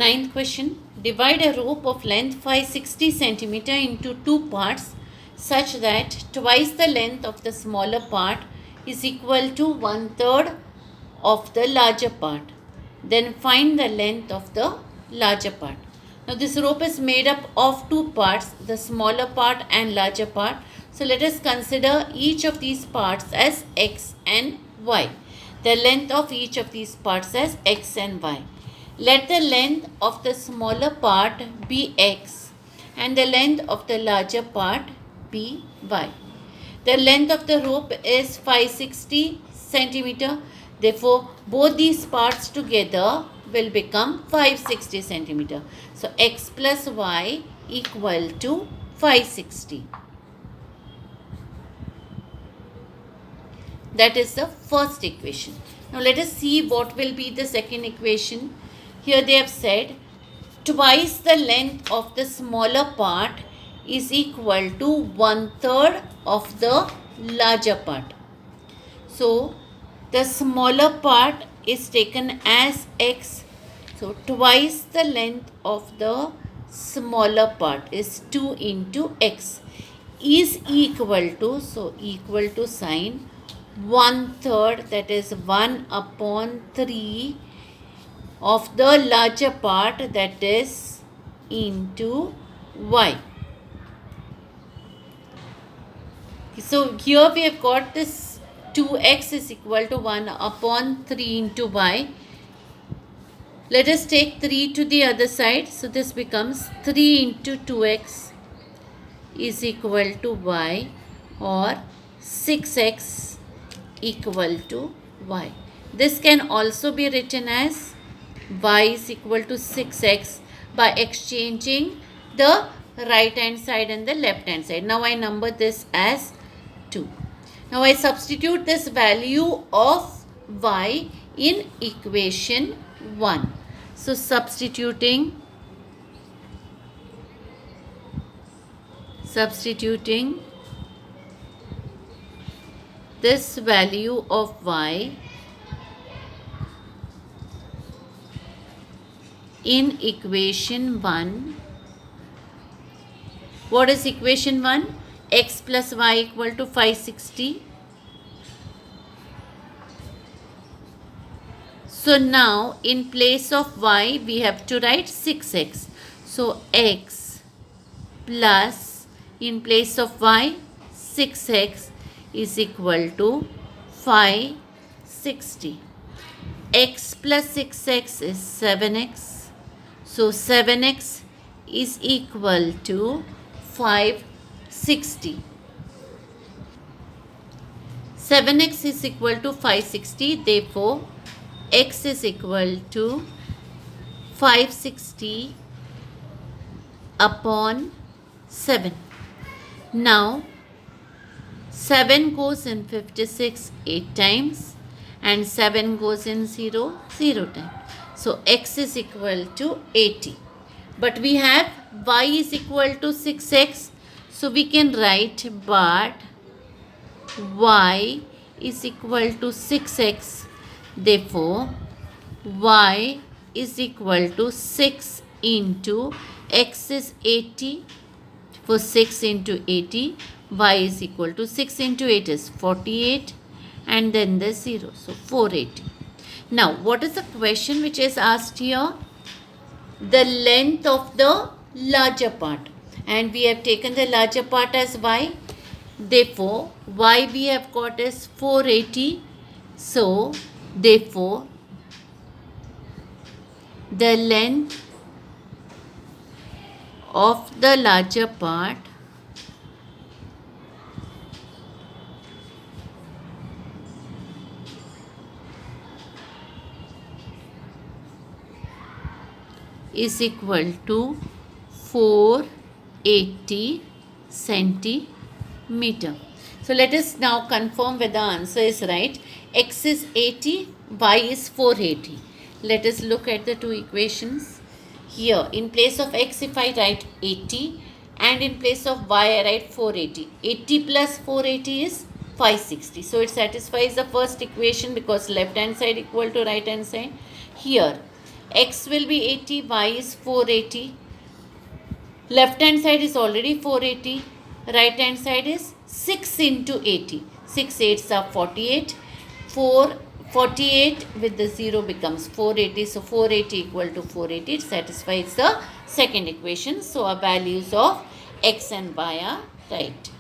Ninth question. Divide a rope of length 560 centimeter into two parts such that twice the length of the smaller part is equal to 1/3 of the larger part. Then find the length of the larger part. Now this rope is made up of two parts, the smaller part and larger part. So let us consider each of these parts as x and y. The length of each of these parts as x and y. Let the length of the smaller part be x and the length of the larger part be y. The length of the rope is 560 centimeter. Therefore, both these parts together will become 560 centimeter. So, x plus y equal to 560. That is the first equation. Now, let us see what will be the second equation. Here they have said twice the length of the smaller part is equal to 1/3 of the larger part. So, the smaller part is taken as x. So, twice the length of the smaller part is 2 into x is equal to, so equal to sign 1/3, that is 1/3 of the larger part, that is into y. So here we have got this 2x is equal to 1/3 into y. Let us take 3 to the other side. So this becomes 3 into 2x is equal to y, or 6x equal to y. This can also be written as y is equal to 6x by exchanging the right hand side and the left hand side. Now I number this as 2. Now I substitute this value of y in equation 1. So substituting this value of y in equation 1. What is equation 1? X plus y equal to 560. So now in place of y we have to write 6x. So x plus, in place of y, 6x is equal to 560. X plus 6x is 7x. So 7x is equal to 560. 7x is equal to 560. Therefore, x is equal to 560 upon 7. Now, 7 goes in 56 8 times and 7 goes in 0 times. So, x is equal to 80. But we have y is equal to 6x. So, we can write but y is equal to 6x. Therefore, y is equal to 6 into x is 80. For 6 into 80, y is equal to 6 into 8 is 48 and then the 0. So, 480. Now, what is the question which is asked here? The length of the larger part, and we have taken the larger part as y. Therefore, y we have got is 480. So, therefore, the length of the larger part is equal to 480 centimeter. So let us now confirm whether the answer is right. X is 80, y is 480. Let us look at the two equations. Here, in place of x, if I write 80, and in place of y, I write 480. 80 plus 480 is 560. So it satisfies the first equation because left hand side equal to right hand side. Here, x will be 80, y is 480. Left hand side is already 480. Right hand side is 6 into 80. 6 8s are 48. 48 with the 0 becomes 480. So 480 equal to 480. It satisfies the second equation. So our values of x and y are right.